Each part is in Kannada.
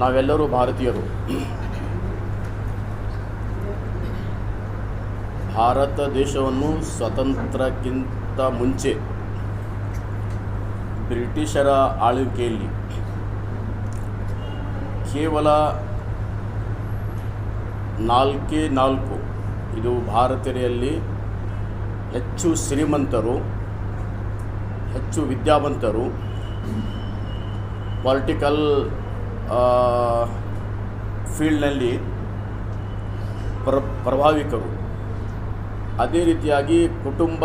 ನಾವೆಲ್ಲರೂ ಭಾರತೀಯರು. ಭಾರತ ದೇಶವನ್ನು ಸ್ವತಂತ್ರಕ್ಕಿಂತ ಮುಂಚೆ ಬ್ರಿಟಿಷರ ಆಳ್ವಿಕೆಯಲ್ಲಿ ಕೇವಲ 4 ಇದು ಭಾರತೀಯರಲ್ಲಿ ಹೆಚ್ಚು ಶ್ರೀಮಂತರು, ಹೆಚ್ಚು ವಿದ್ಯಾವಂತರು, ಪೊಲಿಟಿಕಲ್ ಫೀಲ್ಡ್ನಲ್ಲಿ ಪ್ರಭಾವಿಕರು. ಅದೇ ರೀತಿಯಾಗಿ ಕುಟುಂಬ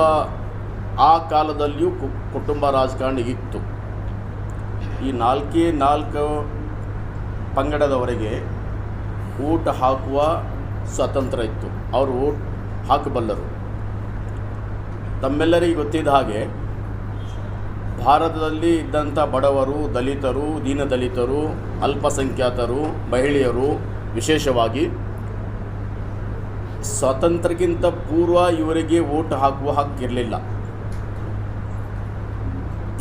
ಆ ಕಾಲದಲ್ಲಿಯೂ ಕುಟುಂಬ ರಾಜಕಾರಣ ಇತ್ತು. ಈ 4 ಪಂಗಡದವರೆಗೆ ಓಟ್ ಹಾಕುವ ಸ್ವಾತಂತ್ರ್ಯ ಇತ್ತು. ಅವರು ಓಟ್ ಹಾಕಬಲ್ಲರು. ತಮ್ಮೆಲ್ಲರಿಗೆ ಗೊತ್ತಿದ್ದ ಹಾಗೆ ಭಾರತದಲ್ಲಿ ಇದ್ದಂಥ ಬಡವರು, ದಲಿತರು, ದೀನದಲಿತರು, ಅಲ್ಪಸಂಖ್ಯಾತರು, ಮಹಿಳೆಯರು ವಿಶೇಷವಾಗಿ ಸ್ವಾತಂತ್ರ್ಯಕ್ಕಿಂತ ಪೂರ್ವ ಇವರಿಗೆ ಓಟ್ ಹಾಕುವ ಹಕ್ಕಿರಲಿಲ್ಲ.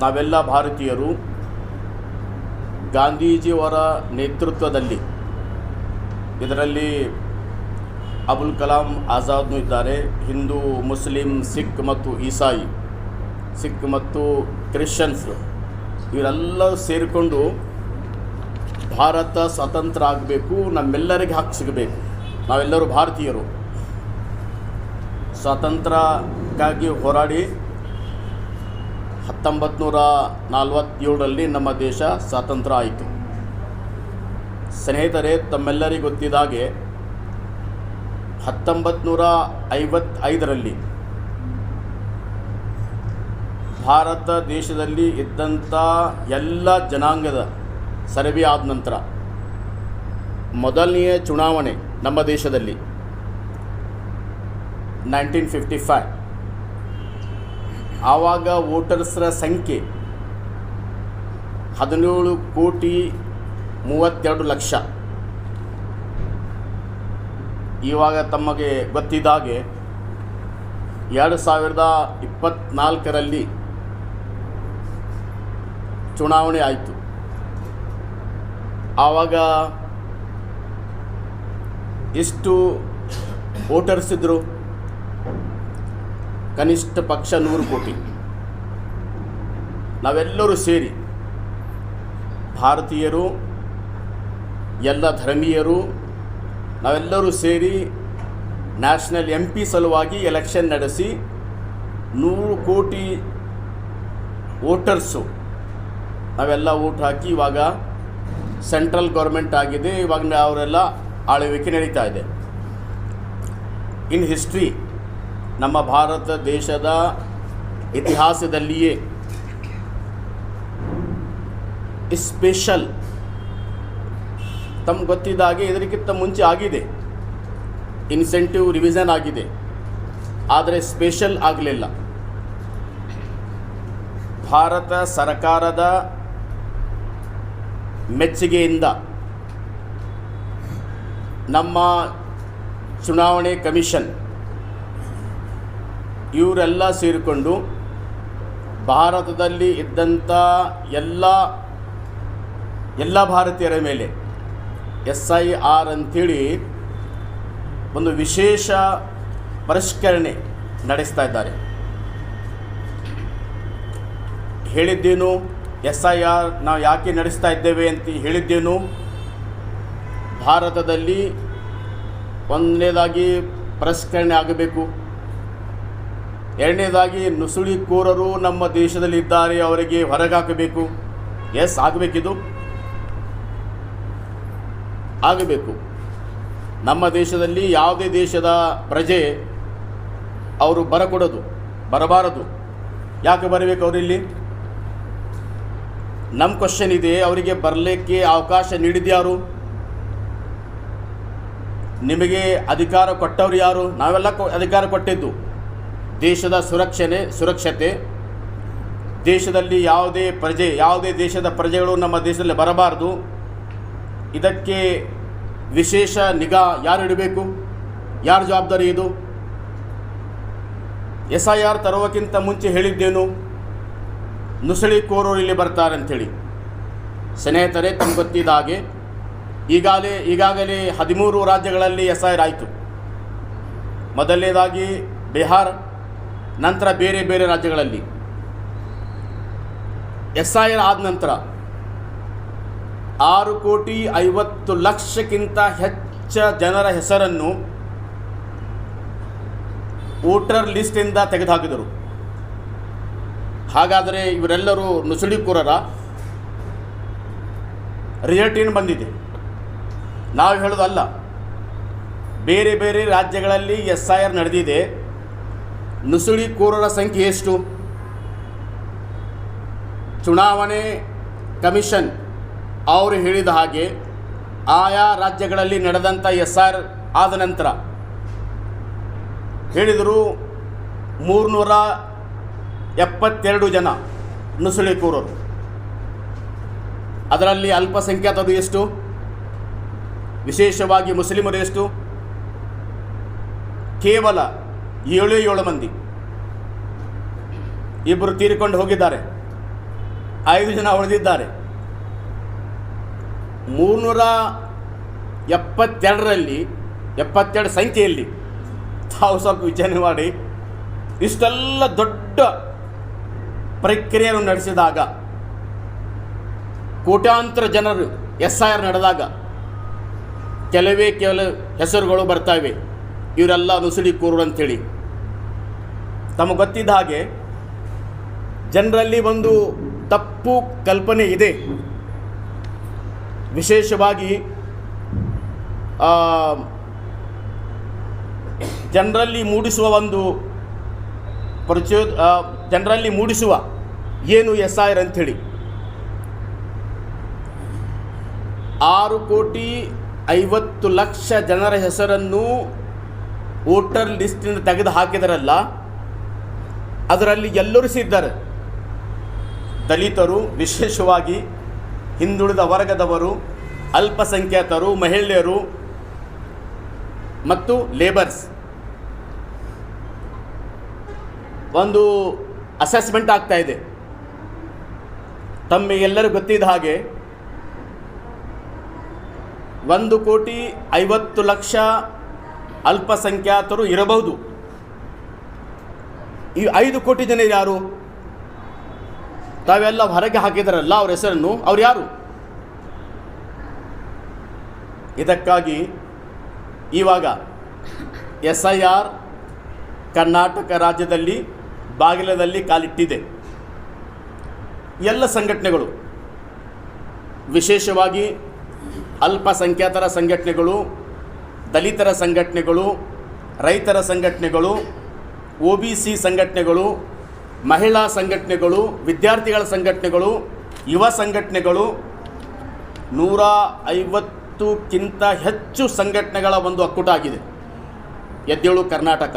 ನಾವೆಲ್ಲ ಭಾರತೀಯರು ಗಾಂಧೀಜಿಯವರ ನೇತೃತ್ವದಲ್ಲಿ, ಇದರಲ್ಲಿ ಅಬುಲ್ ಕಲಾಂ ಆಜಾದ್ನೂ ಇದ್ದಾರೆ, ಹಿಂದೂ, ಮುಸ್ಲಿಂ, ಸಿಖ್ ಮತ್ತು ಈಸಾಯಿ, ಸಿಖ್ ಮತ್ತು ಕ್ರಿಶ್ಚಿಯನ್ಸ್ ಇವರೆಲ್ಲ ಸೇರಿಕೊಂಡು ಭಾರತ ಸ್ವತಂತ್ರ ಆಗಬೇಕು, ನಮ್ಮೆಲ್ಲರಿಗೆ ಹಕ್ಕು ಸಿಗಬೇಕು, ನಾವೆಲ್ಲರೂ ಭಾರತೀಯರು ಸ್ವಾತಂತ್ರ್ಯಕ್ಕಾಗಿ ಹೋರಾಡಿ 1947ರಲ್ಲಿ ನಮ್ಮ ದೇಶ ಸ್ವಾತಂತ್ರ್ಯ ಆಯಿತು. ಸ್ನೇಹಿತರೆ, ತಮ್ಮೆಲ್ಲರಿಗೂ ಗೊತ್ತಿದ್ದಾಗೆ 1955ರಲ್ಲಿ ಭಾರತ ದೇಶದಲ್ಲಿ ಇದ್ದಂಥ ಎಲ್ಲ ಜನಾಂಗದ ಸರ್ವೆ ಆದ ನಂತರ ಮೊದಲನೆಯ ಚುನಾವಣೆ ನಮ್ಮ ದೇಶದಲ್ಲಿ 1955. ಆವಾಗ ವೋಟರ್ಸ್ರ ಸಂಖ್ಯೆ 17,32,00,000. ಇವಾಗ ತಮಗೆ ಗೊತ್ತಿದ್ದಾಗೆ 2024ರಲ್ಲಿ ಚುನಾವಣೆ ಆಯಿತು. ಆವಾಗ ಎಷ್ಟು ವೋಟರ್ಸ್ ಇದ್ದರು? ಕನಿಷ್ಠ ಪಕ್ಷ 100 ಕೋಟಿ. ನಾವೆಲ್ಲರೂ ಸೇರಿ ಭಾರತೀಯರು, ಎಲ್ಲ ಧರ್ಮೀಯರು, ನಾವೆಲ್ಲರೂ ಸೇರಿ ನ್ಯಾಷನಲ್ MP ಸಲುವಾಗಿ ಎಲೆಕ್ಷನ್ ನಡೆಸಿ 100 ಕೋಟಿ ವೋಟರ್ಸು ನಾವೆಲ್ಲ ವೋಟ್ ಹಾಕಿ ಇವಾಗ ಸೆಂಟ್ರಲ್ ಗೌರ್ಮೆಂಟ್ ಆಗಿದೆ. ಇವಾಗ ಅವರೆಲ್ಲ ಆಳ್ವಿಕೆ ನಡೀತಾ ಇದೆ. ಇನ್ ಹಿಸ್ಟ್ರಿ, ನಮ್ಮ ಭಾರತ ದೇಶದ ಇತಿಹಾಸದಲ್ಲಿಯೇ ಸ್ಪೆಷಲ್, ತಮ್ಗೆ ಗೊತ್ತಿದ್ದಾಗೆ ಇದಕ್ಕಿಂತ ಮುಂಚೆ ಆಗಿದೆ, ಇನ್ಸೆಂಟಿವ್ ರಿವಿಷನ್ ಆಗಿದೆ, ಆದರೆ ಸ್ಪೆಷಲ್ ಆಗಲಿಲ್ಲ. ಭಾರತ ಸರ್ಕಾರದ ಮೆಚ್ಚುಗೆಯಿಂದ ನಮ್ಮ ಚುನಾವಣೆ ಕಮಿಷನ್ ಇವರೆಲ್ಲ ಸೇರಿಕೊಂಡು ಭಾರತದಲ್ಲಿ ಇದ್ದಂಥ ಎಲ್ಲ ಭಾರತೀಯರ ಮೇಲೆ SIR ಅಂಥೇಳಿ ಒಂದು ವಿಶೇಷ ಪರಿಷ್ಕರಣೆ ನಡೆಸ್ತಾ ಇದ್ದಾರೆ. ಹೇಳಿದ್ದೇನು? SIR ನಾವು ಯಾಕೆ ನಡೆಸ್ತಾ ಇದ್ದೇವೆ ಅಂತ ಹೇಳಿದ್ದೇನು? ಭಾರತದಲ್ಲಿ ಒಂದನೇದಾಗಿ ಪರಿಷ್ಕರಣೆ ಆಗಬೇಕು, ಎರಡನೇದಾಗಿ ನುಸುಳಿಕೋರರು ನಮ್ಮ ದೇಶದಲ್ಲಿ ಇದ್ದಾರೆ, ಅವರಿಗೆ ಹೊರಗಾಕಬೇಕು. ಎಸ್, ಆಗಬೇಕಿದು, ಆಗಬೇಕು. ನಮ್ಮ ದೇಶದಲ್ಲಿ ಯಾವುದೇ ದೇಶದ ಪ್ರಜೆ ಅವರು ಬರಬಾರದು. ಯಾಕೆ ಬರಬೇಕು ಅವರಿಲ್ಲಿ? ನಮ್ಮ ಕ್ವಶನ್ ಇದೆ, ಅವರಿಗೆ ಬರಲಿಕ್ಕೆ ಅವಕಾಶ ನೀಡಿದ್ಯಾರು? ನಿಮಗೆ ಅಧಿಕಾರ ಕೊಟ್ಟವರು ಯಾರು? ನಾವೆಲ್ಲ ಅಧಿಕಾರ ಕೊಟ್ಟಿದ್ದು. ದೇಶದ ಸುರಕ್ಷತೆ, ದೇಶದಲ್ಲಿ ಯಾವುದೇ ದೇಶದ ಪ್ರಜೆಗಳು ನಮ್ಮ ದೇಶದಲ್ಲಿ ಬರಬಾರದು. ಇದಕ್ಕೆ ವಿಶೇಷ ನಿಗಾ ಯಾರು ಇಡಬೇಕು? ಯಾರ ಜವಾಬ್ದಾರಿ ಇದು? SIR ತರುವಕ್ಕಿಂತ ಮುಂಚೆ ಹೇಳಿದ್ದೇನು? ನುಸುಳಿಕೋರರು ಇಲ್ಲಿ ಬರ್ತಾರೆ ಅಂಥೇಳಿ. ಸ್ನೇಹಿತರೆ, ತಮ್ಗೆ ಗೊತ್ತಿದ್ದ ಹಾಗೆ ಈಗಾಗಲೇ 13 ರಾಜ್ಯಗಳಲ್ಲಿ SIR ಆಯಿತು. ಮೊದಲನೇದಾಗಿ ಬಿಹಾರ, ನಂತರ ಬೇರೆ ಬೇರೆ ರಾಜ್ಯಗಳಲ್ಲಿ. SIR ಆದ ನಂತರ 6,50,00,000ಕ್ಕಿಂತ ಹೆಚ್ಚ ಜನರ ಹೆಸರನ್ನು ವೋಟರ್ ಲಿಸ್ಟಿಂದ ತೆಗೆದುಹಾಕಿದರು. ಹಾಗಾದರೆ ಇವರೆಲ್ಲರೂ ನುಸುಳಿಕೋರರ? ರಿಸಲ್ಟ್ ಏನು ಬಂದಿದೆ? ನಾವು ಹೇಳೋದಲ್ಲ. ಬೇರೆ ಬೇರೆ ರಾಜ್ಯಗಳಲ್ಲಿ SIR ನಡೆದಿದೆ. ನುಸುಳಿಕೋರರ ಸಂಖ್ಯೆ ಎಷ್ಟು? ಚುನಾವಣೆ ಕಮಿಷನ್ ಅವರು ಹೇಳಿದ ಹಾಗೆ ಆಯಾ ರಾಜ್ಯಗಳಲ್ಲಿ ನಡೆದಂಥ SIR ಆದ ನಂತರ ಹೇಳಿದರು 372 ಜನ ನುಸುಳಿಕೋರರು. ಅದರಲ್ಲಿ ಅಲ್ಪಸಂಖ್ಯಾತರು ಎಷ್ಟು? ವಿಶೇಷವಾಗಿ ಮುಸ್ಲಿಮರು ಎಷ್ಟು? ಕೇವಲ 7 ಮಂದಿ. ಇಬ್ಬರು ತೀರಿಕೊಂಡು ಹೋಗಿದ್ದಾರೆ, 5 ಜನ ಉಳಿದಿದ್ದಾರೆ. 372ರಲ್ಲಿ 72 ಸಂಖ್ಯೆಯಲ್ಲಿ ತಾವು ಸ್ವಲ್ಪ ವಿಚಾರಣೆ ಮಾಡಿ ಇಷ್ಟೆಲ್ಲ ದೊಡ್ಡ ಪ್ರಕ್ರಿಯೆಯನ್ನು ನಡೆಸಿದಾಗ, ಕೋಟ್ಯಾಂತರ ಜನರು SIR ನಡೆದಾಗ ಕೆಲವೇ ಹೆಸರುಗಳು ಬರ್ತಾಯಿವೆ. ಇವರೆಲ್ಲ ನುಸುಳಿಕೋರರು ಅಂಥೇಳಿ. ತಮಗೆ ಗೊತ್ತಿದ್ದ ಹಾಗೆ ಜನರಲ್ಲಿ ಒಂದು ತಪ್ಪು ಕಲ್ಪನೆ ಇದೆ. ವಿಶೇಷವಾಗಿ ಜನರಲ್ಲಿ ಮೂಡಿಸುವ ಏನು SIR ಅಂಥೇಳಿ. 6,50,00,000 ಜನರ ಹೆಸರನ್ನು ವೋಟರ್ ಲಿಸ್ಟಿಂದ ತೆಗೆದು ಹಾಕಿದರಲ್ಲ, ಅದರಲ್ಲಿ ಎಲ್ಲರೂ ಇದ್ದಾರೆ. ದಲಿತರು, ವಿಶೇಷವಾಗಿ ಹಿಂದುಳಿದ ವರ್ಗದವರು, ಅಲ್ಪಸಂಖ್ಯಾತರು, ಮಹಿಳೆಯರು ಮತ್ತು ಲೇಬರ್ಸ್. ಒಂದು ಅಸೆಸ್ಮೆಂಟ್ ಆಗ್ತಾ ಇದೆ. ತಮ್ಮೆಲ್ಲರೂ ಗೊತ್ತಿದ್ದ ಹಾಗೆ 1,50,00,000 ಅಲ್ಪಸಂಖ್ಯಾತರು ಇರಬಹುದು. ಈ 5 ಕೋಟಿ ಜನ ಯಾರು? ತಾವೆಲ್ಲ ಹೊರಗೆ ಹಾಕಿದಾರಲ್ಲ ಅವ್ರ ಹೆಸರನ್ನು, ಅವ್ರು ಯಾರು? ಇದಕ್ಕಾಗಿ ಇವಾಗ SIR ಕರ್ನಾಟಕ ರಾಜ್ಯದಲ್ಲಿ ಬಾಗಿಲದಲ್ಲಿ ಕಾಲಿಟ್ಟಿದೆ. ಎಲ್ಲ ಸಂಘಟನೆಗಳು, ವಿಶೇಷವಾಗಿ ಅಲ್ಪಸಂಖ್ಯಾತರ ಸಂಘಟನೆಗಳು, ದಲಿತರ ಸಂಘಟನೆಗಳು, ರೈತರ ಸಂಘಟನೆಗಳು, OBC ಸಂಘಟನೆಗಳು, ಮಹಿಳಾ ಸಂಘಟನೆಗಳು, ವಿದ್ಯಾರ್ಥಿಗಳ ಸಂಘಟನೆಗಳು, ಯುವ ಸಂಘಟನೆಗಳು, 150ಕ್ಕಿಂತ ಹೆಚ್ಚು ಸಂಘಟನೆಗಳ ಒಂದು ಒಕ್ಕೂಟ ಆಗಿದೆ ಎದ್ದೇಳು ಕರ್ನಾಟಕ.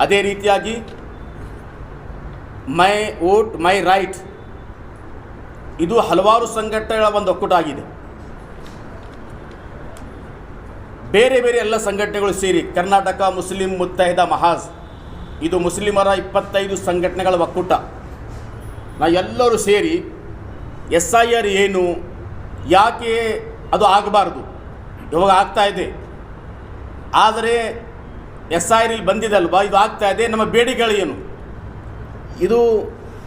ಅದೇ ರೀತಿಯಾಗಿ ಮೈ ವೋಟ್ ಮೈ ರೈಟ್, ಇದು ಹಲವಾರು ಸಂಘಟನೆಗಳ ಒಂದು ಒಕ್ಕೂಟ ಆಗಿದೆ. ಬೇರೆ ಬೇರೆ ಎಲ್ಲ ಸಂಘಟನೆಗಳು ಸೇರಿ ಕರ್ನಾಟಕ ಮುಸ್ಲಿಂ ಮುತ್ತೈದ ಮಹಾಜ್, ಇದು ಮುಸ್ಲಿಮರ 25 ಸಂಘಟನೆಗಳ ಒಕ್ಕೂಟ. ಎಲ್ಲರೂ ಸೇರಿ SIR ಏನು, ಯಾಕೆ ಅದು ಆಗಬಾರ್ದು, ಇವಾಗ ಆಗ್ತಾ ಇದೆ, ಆದರೆ SIR ಇಲ್ಲಿ ಬಂದಿದಲ್ವಾ, ಇದು ಆಗ್ತಾ ಇದೆ, ನಮ್ಮ ಬೇಡಿಕೆಗಳು ಏನು? ಇದು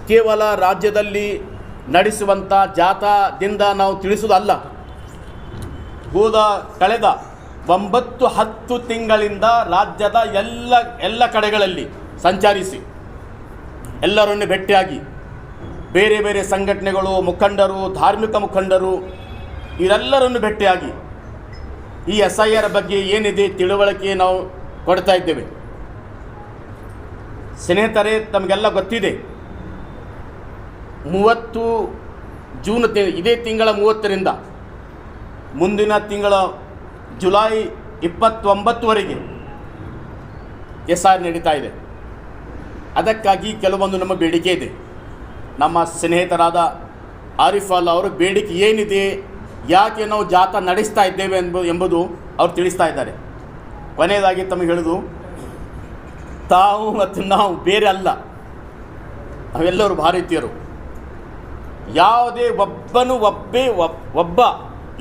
ಕೇವಲ ರಾಜ್ಯದಲ್ಲಿ ನಡೆಸುವಂಥ ಜಾಥಾದಿಂದ ನಾವು ತಿಳಿಸುವುದಲ್ಲ. ಕಳೆದ 9-10 ತಿಂಗಳಿಂದ ರಾಜ್ಯದ ಎಲ್ಲ ಕಡೆಗಳಲ್ಲಿ ಸಂಚರಿಸಿ ಎಲ್ಲರನ್ನು ಭೇಟಿಯಾಗಿ ಬೇರೆ ಬೇರೆ ಸಂಘಟನೆಗಳು, ಮುಖಂಡರು, ಧಾರ್ಮಿಕ ಮುಖಂಡರು ಇವರೆಲ್ಲರನ್ನು ಭೇಟಿಯಾಗಿ ಈ SIR ಬಗ್ಗೆ ಏನಿದೆ ತಿಳುವಳಿಕೆ ನಾವು ಕೊಡ್ತಾ ಇದ್ದೇವೆ. ಸ್ನೇಹಿತರೆ, ತಮಗೆಲ್ಲ ಗೊತ್ತಿದೆ, 30 ಜೂನ್ ಇದೇ ತಿಂಗಳ 30ರಿಂದ ಮುಂದಿನ ತಿಂಗಳ ಜುಲೈ 29ವರೆಗೆ SIR ನಡೀತಾ ಇದೆ. ಅದಕ್ಕಾಗಿ ಕೆಲವೊಂದು ನಮ್ಮ ಬೇಡಿಕೆ ಇದೆ. ನಮ್ಮ ಸ್ನೇಹಿತರಾದ ಆರಿಫ್ ಅಲ್ಲ ಅವರು ಬೇಡಿಕೆ ಏನಿದೆ, ಯಾಕೆ ನಾವು ಜಾಥಾ ನಡೆಸ್ತಾ ಇದ್ದೇವೆ ಎಂಬುದು ಅವ್ರು ತಿಳಿಸ್ತಾ ಇದ್ದಾರೆ. ಕೊನೆಯದಾಗಿ ತಮಗೆ ಹೇಳೋದು, ತಾವು ಮತ್ತು ನಾವು ಬೇರೆ ಅಲ್ಲ, ನಾವೆಲ್ಲರೂ ಭಾರತೀಯರು. ಯಾವುದೇ ಒಬ್ಬ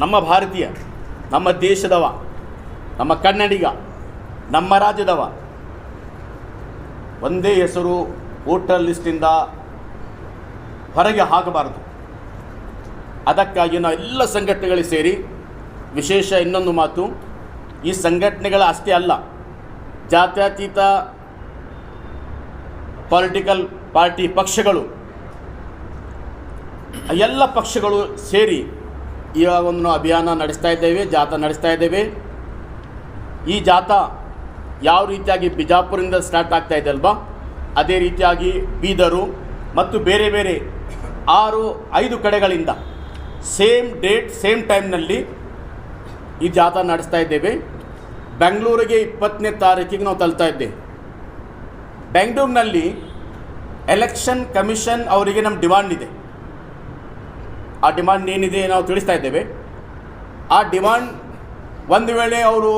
ನಮ್ಮ ಭಾರತೀಯ, ನಮ್ಮ ದೇಶದವ, ನಮ್ಮ ಕನ್ನಡಿಗ, ನಮ್ಮ ರಾಜ್ಯದವ ಒಂದೇ ಹೆಸರು ವೋಟರ್ ಲಿಸ್ಟಿಂದ ಹೊರಗೆ ಹಾಕಬಾರದು. ಅದಕ್ಕಾಗಿ ನಾವು ಎಲ್ಲ ಸಂಘಟನೆಗಳಿಗೆ ಸೇರಿ, ವಿಶೇಷ ಇನ್ನೊಂದು ಮಾತು, ಈ ಸಂಘಟನೆಗಳ ಅಷ್ಟೇ ಅಲ್ಲ, ಜಾತ್ಯತೀತ ಪೊಲಿಟಿಕಲ್ ಪಾರ್ಟಿ ಪಕ್ಷಗಳು, ಎಲ್ಲ ಪಕ್ಷಗಳು ಸೇರಿ ಇವಾಗ ಒಂದು ಅಭಿಯಾನ ನಡೆಸ್ತಾ ಇದ್ದೇವೆ, ಜಾಥಾ ನಡೆಸ್ತಾ ಇದ್ದೇವೆ. ಈ ಜಾಥಾ ಯಾವ ರೀತಿಯಾಗಿ ಬಿಜಾಪುರದಿಂದ ಸ್ಟಾರ್ಟ್ ಆಗ್ತಾ ಇದೆ ಅಲ್ವಾ, ಅದೇ ರೀತಿಯಾಗಿ ಬೀದರು ಮತ್ತು ಬೇರೆ ಬೇರೆ 6-5 ಕಡೆಗಳಿಂದ ಸೇಮ್ ಡೇಟ್ ಸೇಮ್ ಟೈಮ್ನಲ್ಲಿ ಈ ಜಾಥಾ ನಡೆಸ್ತಾ ಇದ್ದೇವೆ. ಬೆಂಗಳೂರಿಗೆ 20ನೇ ತಾರೀಕಿಗೆ ನಾವು ತಲುಪ್ತಾ ಇದ್ದೇವೆ. ಬೆಂಗಳೂರಿನಲ್ಲಿ ಎಲೆಕ್ಷನ್ ಕಮಿಷನ್ ಅವರಿಗೆ ನಮ್ಮ ಡಿಮಾಂಡ್ ಇದೆ. ಆ ಡಿಮಾಂಡ್ ಏನಿದೆ ನಾವು ತಿಳಿಸ್ತಾ ಇದ್ದೇವೆ. ಆ ಡಿಮಾಂಡ್ ಒಂದು ವೇಳೆ ಅವರು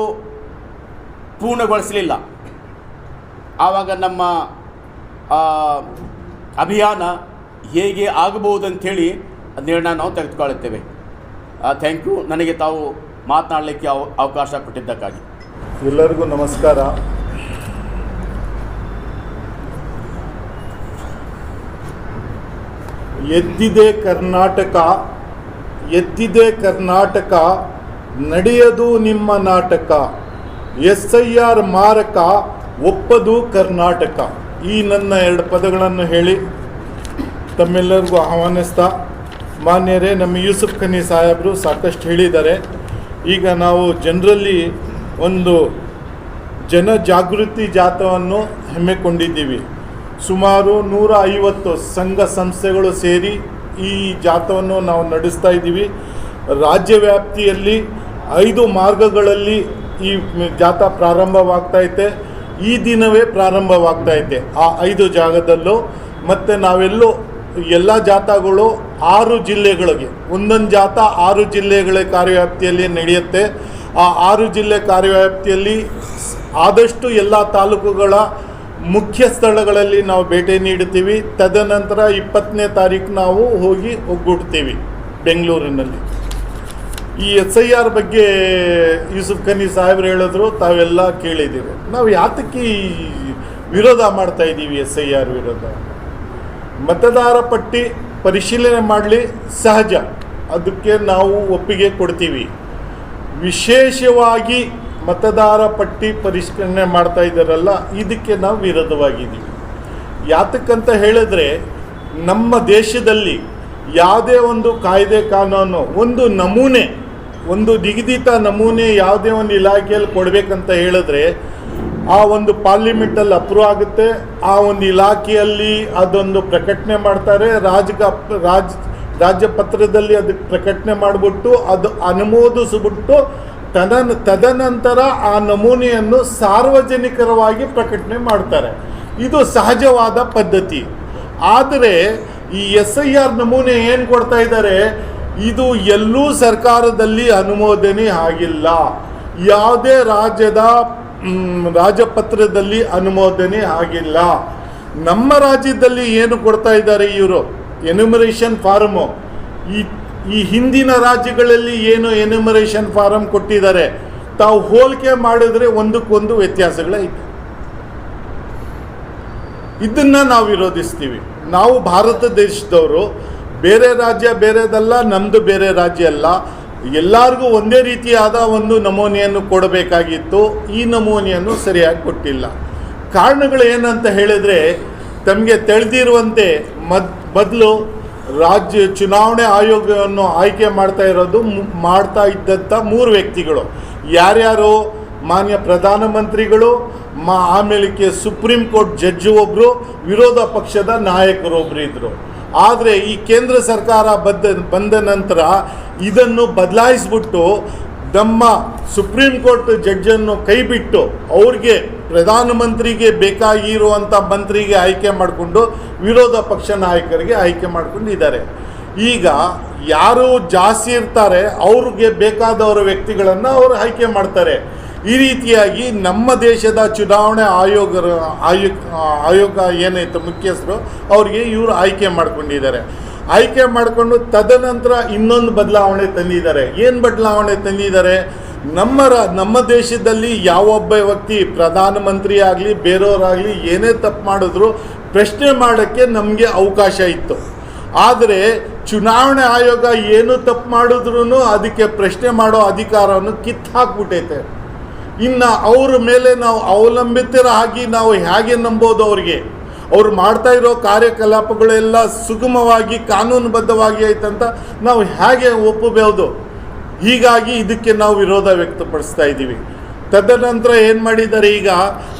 ಪೂರ್ಣಗೊಳಿಸಲಿಲ್ಲ, ಆವಾಗ ನಮ್ಮ ಅಭಿಯಾನ ಹೇಗೆ ಆಗಬಹುದಂಥೇಳಿ ನಿರ್ಣಯ ನಾವು ತೆಗೆದುಕೊಳ್ಳುತ್ತೇವೆ. ಥ್ಯಾಂಕ್ ಯು, ನನಗೆ ತಾವು ಮಾತನಾಡಲಿಕ್ಕೆ ಅವಕಾಶ ಕೊಟ್ಟಿದ್ದಕ್ಕಾಗಿ. ಎಲ್ಲರಿಗೂ ನಮಸ್ಕಾರ. ಎದ್ದಿದೆ ಕರ್ನಾಟಕ, ಎದ್ದಿದೆ ಕರ್ನಾಟಕ, ನಡೆಯದು ನಿಮ್ಮ ನಾಟಕ, SIR ಮಾರಕ, ಒಪ್ಪದು ಕರ್ನಾಟಕ. ಈ ನನ್ನ 2 ಪದಗಳನ್ನು ಹೇಳಿ ತಮ್ಮೆಲ್ಲರಿಗೂ ಆಹ್ವಾನಿಸ್ತಾ, ಮಾನ್ಯರೇ, ನಮ್ಮ ಯೂಸುಫ್ ಖನಿ ಸಾಹೇಬರು ಸಾಕಷ್ಟು ಹೇಳಿದ್ದಾರೆ. ಈಗ ನಾವು ಜನರಲ್ಲಿ ಒಂದು ಜನಜಾಗೃತಿ ಜಾಥಾವನ್ನು ಹಮ್ಮಿಕೊಂಡಿದ್ದೀವಿ. ಸುಮಾರು 150 ಸಂಘ ಸಂಸ್ಥೆಗಳು ಸೇರಿ ಈ ಜಾಥಾವನ್ನು ನಾವು ನಡೆಸ್ತಾ ಇದ್ದೀವಿ. ರಾಜ್ಯ ವ್ಯಾಪ್ತಿಯಲ್ಲಿ 5 ಮಾರ್ಗಗಳಲ್ಲಿ ಈ ಜಾಥಾ ಪ್ರಾರಂಭವಾಗ್ತೈತೆ. ಈ ದಿನವೇ ಪ್ರಾರಂಭವಾಗ್ತೈತೆ ಆ 5 ಜಾಗದಲ್ಲೂ. ಮತ್ತು ನಾವೆಲ್ಲೂ ಎಲ್ಲ ಜಾಥಾಗಳು 6 ಜಿಲ್ಲೆಗಳಿಗೆ, ಒಂದೊಂದು ಜಾಥಾ 6 ಜಿಲ್ಲೆಗಳ ಕಾರ್ಯವ್ಯಾಪ್ತಿಯಲ್ಲಿ ನಡೆಯುತ್ತೆ. ಆ 6 ಜಿಲ್ಲೆ ಕಾರ್ಯವ್ಯಾಪ್ತಿಯಲ್ಲಿ ಆದಷ್ಟು ಎಲ್ಲ ತಾಲೂಕುಗಳ ಮುಖ್ಯ ಸ್ಥಳಗಳಲ್ಲಿ ನಾವು ಭೇಟಿ ನೀಡುತ್ತೀವಿ. ತದನಂತರ 20ನೇ ತಾರೀಕು ನಾವು ಹೋಗಿ ಒಗ್ಗೂಡ್ತೀವಿ ಬೆಂಗಳೂರಿನಲ್ಲಿ. ಈ SIR ಬಗ್ಗೆ ಯೂಸುಫ್ ಖನಿ ಸಾಹೇಬ್ರು ಹೇಳಿದ್ರು, ತಾವೆಲ್ಲ ಕೇಳಿದ್ದೀವಿ. ನಾವು ಯಾತಕ್ಕೆ ವಿರೋಧ ಮಾಡ್ತಾ ಇದ್ದೀವಿ? SIR ವಿರೋಧ, ಮತದಾರ ಪಟ್ಟಿ ಪರಿಶೀಲನೆ ಮಾಡಲಿ, ಸಹಜ, ಅದಕ್ಕೆ ನಾವು ಒಪ್ಪಿಗೆ ಕೊಡ್ತೀವಿ. ವಿಶೇಷವಾಗಿ ಮತದಾರ ಪಟ್ಟಿ ಪರಿಷ್ಕರಣೆ ಮಾಡ್ತಾ ಇದ್ದಾರಲ್ಲ, ಇದಕ್ಕೆ ನಾವು ವಿರೋಧವಾಗಿದ್ದೀವಿ. ಯಾತಕ್ಕಂತ ಹೇಳಿದ್ರೆ, ನಮ್ಮ ದೇಶದಲ್ಲಿ ಯಾವುದೇ ಒಂದು ಕಾಯ್ದೆ ಕಾನೂನು ಒಂದು ನಮೂನೆ, ಒಂದು ನಿಗದಿತ ನಮೂನೆ ಯಾವುದೇ ಒಂದು ಇಲಾಖೆಯಲ್ಲಿ ಕೊಡಬೇಕಂತ ಹೇಳಿದ್ರೆ ಆ ಒಂದು ಪಾರ್ಲಿಮೆಂಟಲ್ಲಿ ಅಪ್ರೂವ್ ಆಗುತ್ತೆ. ಆ ಒಂದು ಇಲಾಖೆಯಲ್ಲಿ ಅದೊಂದು ಪ್ರಕಟಣೆ ಮಾಡ್ತಾರೆ, ರಾಜ್ಯಪತ್ರದಲ್ಲಿ ಅದಕ್ಕೆ ಪ್ರಕಟಣೆ ಮಾಡಿಬಿಟ್ಟು ಅದು ಅನುಮೋದಿಸಿಬಿಟ್ಟು ತದನಂತರ ಆ ನಮೂನೆಯನ್ನು ಸಾರ್ವಜನಿಕರವಾಗಿ ಪ್ರಕಟಣೆ ಮಾಡ್ತಾರೆ. ಇದು ಸಹಜವಾದ ಪದ್ಧತಿ. ಆದರೆ ಈ SIR ನಮೂನೆ ಏನು ಕೊಡ್ತಾ ಇದ್ದಾರೆ, ಇದು ಎಲ್ಲೂ ಸರ್ಕಾರದಲ್ಲಿ ಅನುಮೋದನೆ ಆಗಿಲ್ಲ, ಯಾವುದೇ ರಾಜಪತ್ರದಲ್ಲಿ ಅನುಮೋದನೆ ಆಗಿಲ್ಲ. ನಮ್ಮ ರಾಜ್ಯದಲ್ಲಿ ಏನು ಕೊಡ್ತಾ ಇದ್ದಾರೆ ಇವರು, ಎನ್ಯುಮರೇಷನ್ ಫಾರಮು, ಈ ಹಿಂದಿನ ರಾಜ್ಯಗಳಲ್ಲಿ ಏನು ಎನ್ಯುಮರೇಷನ್ ಫಾರಮ್ ಕೊಟ್ಟಿದ್ದಾರೆ, ತಾವು ಹೋಲಿಕೆ ಮಾಡಿದ್ರೆ ಒಂದಕ್ಕೊಂದು ವ್ಯತ್ಯಾಸಗಳೈತೆ. ಇದನ್ನು ನಾವು ವಿರೋಧಿಸ್ತೀವಿ. ನಾವು ಭಾರತ ದೇಶದವರು, ಬೇರೆ ರಾಜ್ಯ ಬೇರೆದಲ್ಲ, ನಮ್ಮದು ಬೇರೆ ರಾಜ್ಯ ಅಲ್ಲ, ಎಲ್ಲರಿಗೂ ಒಂದೇ ರೀತಿಯಾದ ಒಂದು ನಮೂನೆಯನ್ನು ಕೊಡಬೇಕಾಗಿತ್ತು. ಈ ನಮೂನೆಯನ್ನು ಸರಿಯಾಗಿ ಕೊಟ್ಟಿಲ್ಲ. ಕಾರಣಗಳು ಏನಂತ ಹೇಳಿದರೆ, ತಮಗೆ ತಿಳಿದಿರುವಂತೆ ಮೊದಲು ರಾಜ್ಯ ಚುನಾವಣೆ ಆಯೋಗವನ್ನು ಆಯ್ಕೆ ಮಾಡ್ತಾ ಇದ್ದಂಥ 3 ವ್ಯಕ್ತಿಗಳು ಯಾರ್ಯಾರು? ಮಾನ್ಯ ಪ್ರಧಾನಮಂತ್ರಿಗಳು, ಆಮೇಲೆ ಸುಪ್ರೀಂ ಕೋರ್ಟ್ ಜಡ್ಜ್ ಒಬ್ಬರು, ವಿರೋಧ ಪಕ್ಷದ ನಾಯಕರೊಬ್ಬರು ಇದ್ದರು. ಆದರೆ ಈ ಕೇಂದ್ರ ಸರ್ಕಾರ ಬಂದ ನಂತರ ಇದನ್ನು ಬದಲಾಯಿಸ್ಬಿಟ್ಟು ನಮ್ಮ ಸುಪ್ರೀಂ ಕೋರ್ಟ್ ಜಡ್ಜನ್ನು ಕೈಬಿಟ್ಟು ಅವ್ರಿಗೆ ಪ್ರಧಾನಮಂತ್ರಿಗೆ ಬೇಕಾಗಿರುವಂಥ ಮಂತ್ರಿಗೆ ಆಯ್ಕೆ ಮಾಡಿಕೊಂಡು ವಿರೋಧ ಪಕ್ಷ ನಾಯಕರಿಗೆ ಆಯ್ಕೆ ಮಾಡ್ಕೊಂಡಿದ್ದಾರೆ. ಈಗ ಯಾರು ಜಾಸ್ತಿ ಇರ್ತಾರೆ ಅವ್ರಿಗೆ ಬೇಕಾದವರ ವ್ಯಕ್ತಿಗಳನ್ನು ಅವರು ಆಯ್ಕೆ ಮಾಡ್ತಾರೆ. ಈ ರೀತಿಯಾಗಿ ನಮ್ಮ ದೇಶದ ಚುನಾವಣೆ ಆಯೋಗ ಏನೈತೆ ಮುಖ್ಯಸ್ಥರು, ಅವರಿಗೆ ಇವರು ಆಯ್ಕೆ ಮಾಡ್ಕೊಂಡಿದ್ದಾರೆ. ಆಯ್ಕೆ ಮಾಡಿಕೊಂಡು ತದನಂತರ ಇನ್ನೊಂದು ಬದಲಾವಣೆ ತಂದಿದ್ದಾರೆ. ಏನು ಬದಲಾವಣೆ ತಂದಿದ್ದಾರೆ? ನಮ್ಮ ದೇಶದಲ್ಲಿ ಯಾವೊಬ್ಬ ವ್ಯಕ್ತಿ ಪ್ರಧಾನಮಂತ್ರಿ ಆಗಲಿ ಬೇರೆಯವರಾಗಲಿ ಏನೇ ತಪ್ಪು ಮಾಡಿದ್ರು ಪ್ರಶ್ನೆ ಮಾಡೋಕ್ಕೆ ನಮಗೆ ಅವಕಾಶ ಇತ್ತು. ಆದರೆ ಚುನಾವಣೆ ಆಯೋಗ ಏನು ತಪ್ಪು ಮಾಡಿದ್ರೂ ಅದಕ್ಕೆ ಪ್ರಶ್ನೆ ಮಾಡೋ ಅಧಿಕಾರವನ್ನು ಕಿತ್ತಾಕ್ಬಿಟ್ಟೈತೆ. ಇನ್ನು ಅವ್ರ ಮೇಲೆ ನಾವು ಅವಲಂಬಿತರಾಗಿ ನಾವು ಹೇಗೆ ನಂಬೋದು ಅವ್ರಿಗೆ? ಅವ್ರು ಮಾಡ್ತಾ ಇರೋ ಕಾರ್ಯಕಲಾಪಗಳೆಲ್ಲ ಸುಗಮವಾಗಿ ಕಾನೂನುಬದ್ಧವಾಗಿ ಆಯ್ತಂತ ನಾವು ಹೇಗೆ ಒಪ್ಪಬಹುದು? ಹೀಗಾಗಿ ಇದಕ್ಕೆ ನಾವು ವಿರೋಧ ವ್ಯಕ್ತಪಡಿಸ್ತಾ ಇದ್ದೀವಿ. ತದನಂತರ ಏನು ಮಾಡಿದ್ದಾರೆ, ಈಗ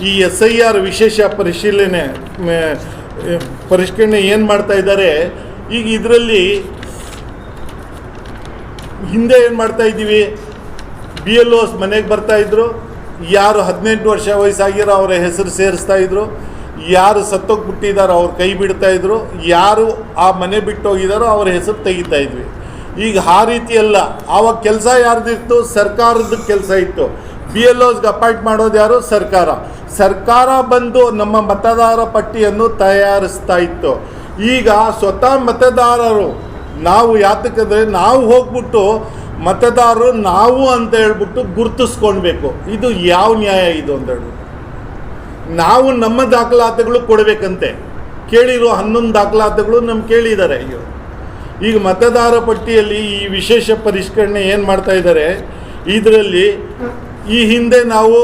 ಈ SIR ವಿಶೇಷ ಪರಿಷ್ಕರಣೆ ಏನು ಮಾಡ್ತಾ ಇದ್ದಾರೆ, ಈಗ ಇದರಲ್ಲಿ ಹಿಂದೆ ಏನು ಮಾಡ್ತಾ ಇದ್ದೀವಿ, BLOs ಮನೆಗೆ ಬರ್ತಾಯಿದ್ರು, ಯಾರು 18 ವರ್ಷ ವಯಸ್ಸಾಗಿರೋ ಅವರ ಹೆಸರು ಸೇರಿಸ್ತಾ ಇದ್ರು, ಯಾರು ಸತ್ತೋಗ್ಬಿಟ್ಟಿದ್ದಾರೋ ಅವ್ರ ಕೈ ಬಿಡ್ತಾಯಿದ್ರು, ಯಾರು ಆ ಮನೆ ಬಿಟ್ಟು ಹೋಗಿದ್ದಾರೋ ಅವ್ರ ಹೆಸರು ತೆಗಿತಾ ಇದ್ವಿ. ಈಗ ಆ ರೀತಿ ಅಲ್ಲ. ಆವಾಗ ಕೆಲಸ ಯಾರ್ದಿತ್ತು? ಸರ್ಕಾರದ ಕೆಲಸ ಇತ್ತು. BLOಸ್ಗೆ ಅಪಾಯಿಂಟ್ ಮಾಡೋದು ಯಾರು? ಸರ್ಕಾರ ಬಂದು ನಮ್ಮ ಮತದಾರ ಪಟ್ಟಿಯನ್ನು ತಯಾರಿಸ್ತಾ ಇತ್ತು. ಈಗ ಸ್ವತಃ ಮತದಾರರು ನಾವು ಯಾತಕ್ಕಂದರೆ ನಾವು ಹೋಗ್ಬಿಟ್ಟು ಮತದಾರರು ನಾವು ಅಂತ ಹೇಳ್ಬಿಟ್ಟು ಗುರುತಿಸ್ಕೊಳ್ಬೇಕು. ಇದು ಯಾವ ನ್ಯಾಯ ಇದು ಅಂತ ಹೇಳ್ಬಿಟ್ಟು ನಾವು ನಮ್ಮ ದಾಖಲಾತಿಗಳು ಕೊಡಬೇಕಂತೆ. ಕೇಳಿರೋ 11 ದಾಖಲಾತಿಗಳು ನಮ್ಗೆ ಕೇಳಿದ್ದಾರೆ. ಈಗ ಮತದಾರ ಪಟ್ಟಿಯಲ್ಲಿ ಈ ವಿಶೇಷ ಪರಿಷ್ಕರಣೆ ಏನು ಮಾಡ್ತಾ ಇದ್ದಾರೆ, ಇದರಲ್ಲಿ ಈ ಹಿಂದೆ ನಾವು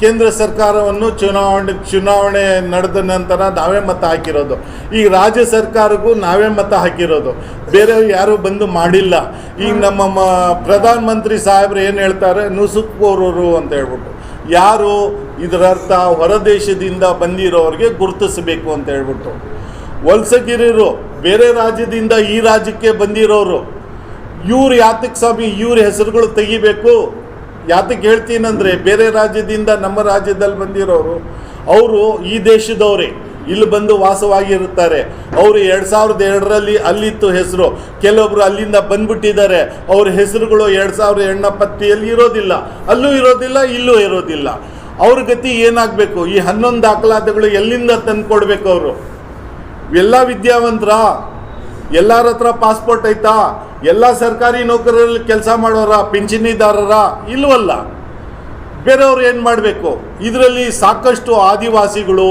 ಕೇಂದ್ರ ಸರ್ಕಾರವನ್ನು ಚುನಾವಣೆ ನಡೆದ ನಂತರ ನಾವೇ ಮತ ಹಾಕಿರೋದು. ಈಗ ರಾಜ್ಯ ಸರ್ಕಾರಕ್ಕೂ ನಾವೇ ಮತ ಹಾಕಿರೋದು, ಬೇರೆಯವ್ರು ಯಾರೂ ಬಂದು ಮಾಡಿಲ್ಲ. ಈಗ ನಮ್ಮ ಪ್ರಧಾನಮಂತ್ರಿ ಸಾಹೇಬ್ರು ಏನು ಹೇಳ್ತಾರೆ, ನುಸುಕೋರರು ಅಂತ ಹೇಳ್ಬಿಟ್ಟು, ಯಾರು ಇದರರ್ಥ ಹೊರದೇಶದಿಂದ ಬಂದಿರೋರಿಗೆ ಗುರುತಿಸಬೇಕು ಅಂತ ಹೇಳ್ಬಿಟ್ಟು. ವಲಸಗಿರಿರು ಬೇರೆ ರಾಜ್ಯದಿಂದ ಈ ರಾಜ್ಯಕ್ಕೆ ಬಂದಿರೋರು, ಇವ್ರು ಯಾತಕ್ಕೆ ಸ್ವಾಮಿ ಇವ್ರ ಹೆಸರುಗಳು ತೆಗಿಬೇಕು? ಯಾತಕ್ಕೆ ಹೇಳ್ತೀನಂದರೆ, ಬೇರೆ ರಾಜ್ಯದಿಂದ ನಮ್ಮ ರಾಜ್ಯದಲ್ಲಿ ಬಂದಿರೋರು ಅವರು ಈ ದೇಶದವರೇ, ಇಲ್ಲಿ ಬಂದು ವಾಸವಾಗಿರುತ್ತಾರೆ. ಅವರು 2002ರಲ್ಲಿ ಅಲ್ಲಿತ್ತು ಹೆಸರು, ಕೆಲವೊಬ್ಬರು ಅಲ್ಲಿಂದ ಬಂದ್ಬಿಟ್ಟಿದ್ದಾರೆ, ಅವ್ರ ಹೆಸರುಗಳು 2008 ಪಟ್ಟಿಯಲ್ಲಿ ಇರೋದಿಲ್ಲ, ಅಲ್ಲೂ ಇರೋದಿಲ್ಲ, ಇಲ್ಲೂ ಇರೋದಿಲ್ಲ. ಅವ್ರ ಗತಿ ಏನಾಗಬೇಕು? ಈ 11 ದಾಖಲಾತಿಗಳು ಎಲ್ಲಿಂದ ತಂದು ಕೊಡಬೇಕು? ಅವರು ಎಲ್ಲ ವಿದ್ಯಾವಂತರ, ಎಲ್ಲರ ಹತ್ರ ಪಾಸ್ಪೋರ್ಟ್ ಐತಾ? ಎಲ್ಲ ಸರ್ಕಾರಿ ನೌಕರರಲ್ಲಿ ಕೆಲಸ ಮಾಡೋರ, ಪಿಂಚಣಿದಾರರ? ಇಲ್ವಲ್ಲ. ಬೇರೆಯವ್ರು ಏನು ಮಾಡಬೇಕು? ಇದರಲ್ಲಿ ಸಾಕಷ್ಟು ಆದಿವಾಸಿಗಳು,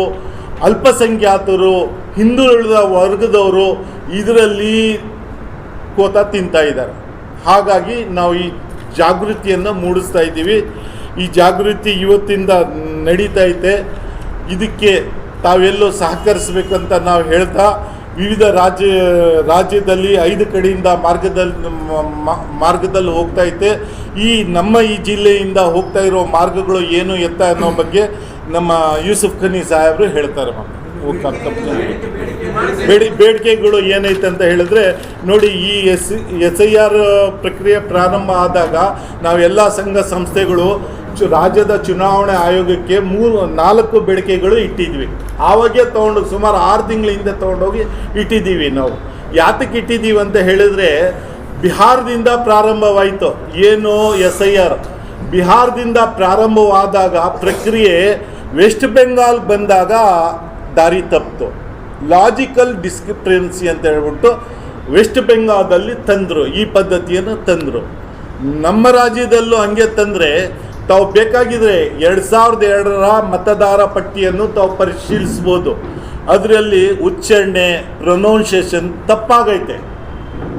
ಅಲ್ಪಸಂಖ್ಯಾತರು, ಹಿಂದುಳಿದ ವರ್ಗದವರು ಇದರಲ್ಲಿ ಕೋತ ತಿಂತಾ ಇದ್ದಾರೆ. ಹಾಗಾಗಿ ನಾವು ಈ ಜಾಗೃತಿಯನ್ನು ಮೂಡಿಸ್ತಾ ಇದ್ದೀವಿ. ಈ ಜಾಗೃತಿ ಇವತ್ತಿಂದ ನಡೀತಾ ಐತೆ. ಇದಕ್ಕೆ ತಾವೆಲ್ಲೋ ಸಹಕರಿಸಬೇಕಂತ ನಾವು ಹೇಳ್ತಾ, ವಿವಿಧ ರಾಜ್ಯದಲ್ಲಿ 5 ಕಡೆಯಿಂದ ಮಾರ್ಗದಲ್ಲಿ ಹೋಗ್ತಾ ಐತೆ. ನಮ್ಮ ಈ ಜಿಲ್ಲೆಯಿಂದ ಹೋಗ್ತಾ ಇರೋ ಮಾರ್ಗಗಳು ಏನು ಎತ್ತ ಅನ್ನೋ ಬಗ್ಗೆ ನಮ್ಮ ಯೂಸುಫ್ ಖನಿ ಸಾಹೇಬರು ಹೇಳ್ತಾರೆ. ಬೇಡಿಕೆಗಳು ಏನೈತೆ ಅಂತ ಹೇಳಿದ್ರೆ, ನೋಡಿ, ಈ SIR ಪ್ರಕ್ರಿಯೆ ಪ್ರಾರಂಭ ಆದಾಗ ನಾವೆಲ್ಲ ಸಂಘ ಸಂಸ್ಥೆಗಳು ರಾಜ್ಯದ ಚುನಾವಣೆ ಆಯೋಗಕ್ಕೆ 4 ಬೇಡಿಕೆಗಳು ಇಟ್ಟಿದ್ವಿ. ಆವಾಗೇ ತೊಗೊಂಡು ಸುಮಾರು 6 ತಿಂಗಳ ಹಿಂದೆ ತೊಗೊಂಡೋಗಿ ಇಟ್ಟಿದ್ದೀವಿ. ನಾವು ಯಾತಕ್ಕೆ ಇಟ್ಟಿದ್ದೀವಿ ಅಂತ ಹೇಳಿದರೆ, ಬಿಹಾರದಿಂದ ಪ್ರಾರಂಭವಾಯಿತು ಏನು SIR. ಬಿಹಾರದಿಂದ ಪ್ರಾರಂಭವಾದಾಗ ಪ್ರಕ್ರಿಯೆ ವೆಸ್ಟ್ ಬೆಂಗಾಲ್ ಬಂದಾಗ ದಾರಿ ತಪ್ಪಿತು. ಲಾಜಿಕಲ್ ಡಿಸ್ಕ್ರಿಪೆನ್ಸಿ ಅಂತ ಹೇಳ್ಬಿಟ್ಟು ವೆಸ್ಟ್ ಬೆಂಗಾಲದಲ್ಲಿ ತಂದರು, ಈ ಪದ್ಧತಿಯನ್ನು ತಂದರು. ನಮ್ಮ ರಾಜ್ಯದಲ್ಲೂ ಹಂಗೆ ತಂದರೆ ತಾವು ಬೇಕಾಗಿದ್ರೆ 2002ರ ಮತದಾರ ಪಟ್ಟಿಯನ್ನು ತಾವು ಪರಿಶೀಲಿಸ್ಬೋದು. ಅದರಲ್ಲಿ ಉಚ್ಚಾರಣೆ, ಪ್ರೊನೌನ್ಸಿಯೇಷನ್ ತಪ್ಪಾಗೈತೆ.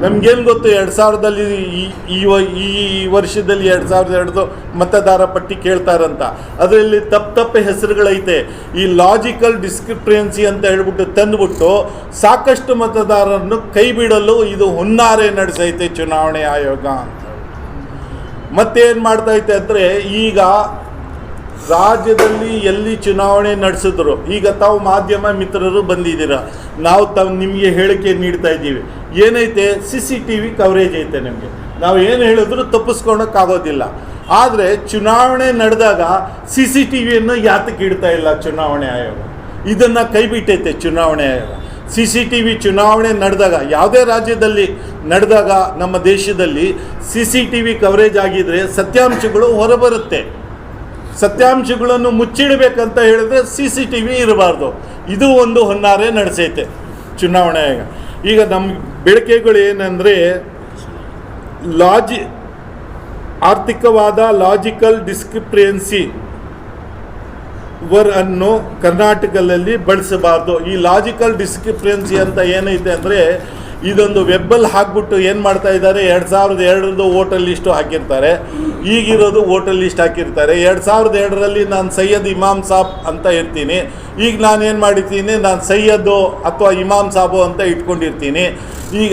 ನಮಗೇನು ಗೊತ್ತು 2000ದಲ್ಲಿ ಈ ವರ್ಷದಲ್ಲಿ 2002 ಮತದಾರ ಪಟ್ಟಿ ಕೇಳ್ತಾರಂತ. ಅದರಲ್ಲಿ ತಪ್ಪು ಹೆಸರುಗಳೈತೆ. ಈ ಲಾಜಿಕಲ್ ಡಿಸ್ಕ್ರಿಪೆನ್ಸಿ ಅಂತ ಹೇಳ್ಬಿಟ್ಟು ತಂದುಬಿಟ್ಟು ಸಾಕಷ್ಟು ಮತದಾರರನ್ನು ಕೈ ಬಿಡಲು ಇದು ಹುನ್ನಾರೆ ನಡೆಸೈತೆ ಚುನಾವಣೆ ಆಯೋಗ ಅಂತ. ಮತ್ತೇನು ಮಾಡ್ತೈತೆ ಅಂದರೆ, ಈಗ ರಾಜ್ಯದಲ್ಲಿ ಎಲ್ಲಿ ಚುನಾವಣೆ ನಡೆಸಿದ್ರು, ಈಗ ತಾವು ಮಾಧ್ಯಮ ಮಿತ್ರರು ಬಂದಿದ್ದೀರ, ನಾವು ನಿಮಗೆ ಹೇಳಿಕೆ ನೀಡ್ತಾ ಇದ್ದೀವಿ. ಏನೈತೆ, CCTV ಕವರೇಜ್ ಐತೆ. ನಿಮಗೆ ನಾವು ಏನು ಹೇಳಿದ್ರು ತಪ್ಪಿಸ್ಕೊಳಕ್ಕಾಗೋದಿಲ್ಲ. ಆದರೆ ಚುನಾವಣೆ ನಡೆದಾಗ CCTVಯನ್ನು ಯಾತಕ್ಕೆ ಇಡ್ತಾ ಇಲ್ಲ ಚುನಾವಣೆ ಆಯೋಗ? ಇದನ್ನು ಕೈಬಿಟ್ಟೈತೆ ಚುನಾವಣೆ ಆಯೋಗ. CCTV ಚುನಾವಣೆ ನಡೆದಾಗ, ಯಾವುದೇ ರಾಜ್ಯದಲ್ಲಿ ನಡೆದಾಗ ನಮ್ಮ ದೇಶದಲ್ಲಿ CCTV ಕವರೇಜ್ ಆಗಿದ್ದರೆ ಸತ್ಯಾಂಶಗಳು ಹೊರಬರುತ್ತೆ. ಸತ್ಯಾಂಶಗಳನ್ನು ಮುಚ್ಚಿಡಬೇಕಂತ ಹೇಳಿದ್ರೆ CCTV ಇರಬಾರ್ದು. ಇದು ಒಂದು ಹೊನ್ನಾರೆ ನಡೆಸೈತೆ ಚುನಾವಣೆ ಆಯೋಗ. ಈಗ ನಮ್ಮ ಬೇಡಿಕೆಗಳು ಏನಂದರೆ ಆರ್ಥಿಕವಾದ ಲಾಜಿಕಲ್ ಡಿಸ್ಕ್ರಿಪ್ರೆನ್ಸಿ ಅನ್ನು ಕರ್ನಾಟಕದಲ್ಲಿ ಬಳಸಬಾರ್ದು. ಈ ಲಾಜಿಕಲ್ ಡಿಸ್ಕ್ರಿಪ್ರೆನ್ಸಿ ಅಂತ ಏನೈತೆ ಅಂದರೆ, ಇದೊಂದು ವೆಬ್ಬಲ್ಲಿ ಹಾಕ್ಬಿಟ್ಟು ಏನು ಮಾಡ್ತಾ ಇದ್ದಾರೆ, 2002 ವೋಟರ್ ಲಿಸ್ಟು ಹಾಕಿರ್ತಾರೆ, ಈಗಿರೋದು ವೋಟರ್ ಲಿಸ್ಟ್ ಹಾಕಿರ್ತಾರೆ. 2002ರಲ್ಲಿ ನಾನು ಸೈಯದ್ ಇಮಾಮ್ ಸಾಬ್ ಅಂತ ಇರ್ತೀನಿ, ಈಗ ನಾನು ಏನು ಮಾಡಿರ್ತೀನಿ, ನಾನು ಸೈಯದ್ದು ಅಥವಾ ಇಮಾಮ್ ಸಾಬು ಅಂತ ಇಟ್ಕೊಂಡಿರ್ತೀನಿ. ಈಗ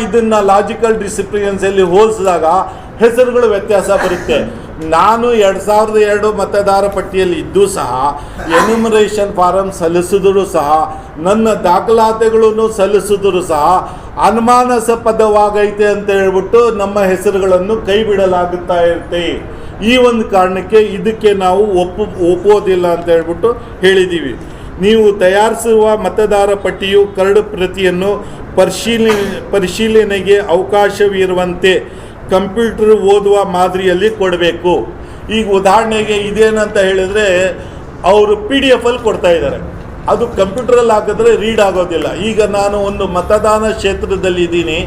ಇದನ್ನು ಲಾಜಿಕಲ್ ಡಿಸ್ಕ್ರಿಪ್ರೆನ್ಸಿಯಲ್ಲಿ ಹೋಲಿಸಿದಾಗ ಹೆಸರುಗಳು ವ್ಯತ್ಯಾಸ ಬರುತ್ತೆ. ನಾನು 2002 ಮತದಾರ ಪಟ್ಟಿಯಲ್ಲಿ ಇದ್ದೂ ಸಹ, ಎನ್ಯುಮರೇಷನ್ ಫಾರಮ್ ಸಲ್ಲಿಸಿದರೂ ಸಹ, ನನ್ನ ದಾಖಲಾತಿಗಳನ್ನು ಸಲ್ಲಿಸಿದರೂ ಸಹ ಅನುಮಾನಾಸ್ಪದವಾಗೈತೆ ಅಂತ ಹೇಳ್ಬಿಟ್ಟು ನಮ್ಮ ಹೆಸರುಗಳನ್ನು ಕೈ ಬಿಡಲಾಗುತ್ತಾ ಇರುತ್ತೆ. ಈ ಒಂದು ಕಾರಣಕ್ಕೆ ಇದಕ್ಕೆ ನಾವು ಒಪ್ಪೋದಿಲ್ಲ ಅಂತ ಹೇಳ್ಬಿಟ್ಟು ಹೇಳಿದ್ದೀವಿ. ನೀವು ತಯಾರಿಸುವ ಮತದಾರ ಪಟ್ಟಿಯು ಕರಡು ಪ್ರತಿಯನ್ನು ಪರಿಶೀಲನೆಗೆ ಅವಕಾಶವಿರುವಂತೆ ಕಂಪ್ಯೂಟರ್ ಓದುವ ಮಾದರಿಯಲ್ಲಿ ಕೊಡಬೇಕು. ಈಗ ಉದಾಹರಣೆಗೆ ಇದೇನಂತ ಹೇಳಿದರೆ, ಅವರು PDF ಅಲ್ಲಿ ಕೊಡ್ತಾ ಇದ್ದಾರೆ, ಅದು ಕಂಪ್ಯೂಟ್ರಲ್ಲಿ ಹಾಕಿದ್ರೆ ರೀಡ್ ಆಗೋದಿಲ್ಲ. ಈಗ ನಾನು ಒಂದು ಮತದಾನ ಕ್ಷೇತ್ರದಲ್ಲಿ ಇದ್ದೀನಿ,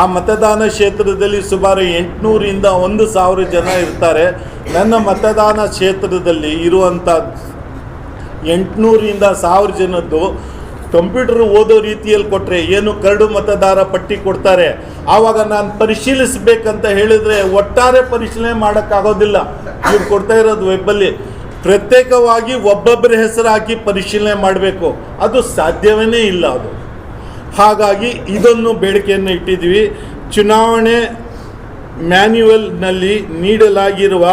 ಆ ಮತದಾನ ಕ್ಷೇತ್ರದಲ್ಲಿ ಸುಮಾರು 800ರಿಂದ 1000 ಜನ ಇರ್ತಾರೆ. ನನ್ನ ಮತದಾನ ಕ್ಷೇತ್ರದಲ್ಲಿ ಇರುವಂಥ 800ರಿಂದ 1000 ಜನದ್ದು ಕಂಪ್ಯೂಟರ್ ಓದೋ ರೀತಿಯಲ್ಲಿ ಕೊಟ್ಟರೆ, ಏನು ಕರಡು ಮತದಾರ ಪಟ್ಟಿ ಕೊಡ್ತಾರೆ, ಆವಾಗ ನಾನು ಪರಿಶೀಲಿಸಬೇಕಂತ ಹೇಳಿದರೆ ಒಟ್ಟಾರೆ ಪರಿಶೀಲನೆ ಮಾಡೋಕ್ಕಾಗೋದಿಲ್ಲ. ಇವ್ರು ಕೊಡ್ತಾ ಇರೋದು ವೆಬ್ಬಲ್ಲಿ ಪ್ರತ್ಯೇಕವಾಗಿ ಒಬ್ಬೊಬ್ಬರ ಹೆಸರು ಹಾಕಿ ಪರಿಶೀಲನೆ ಮಾಡಬೇಕು, ಅದು ಸಾಧ್ಯವೇ ಇಲ್ಲ. ಅದು ಹಾಗಾಗಿ ಇದನ್ನು ಬೇಡಿಕೆಯನ್ನು ಇಟ್ಟಿದ್ವಿ. ಚುನಾವಣೆ ಮ್ಯಾನ್ಯುವಲ್ನಲ್ಲಿ ನೀಡಲಾಗಿರುವ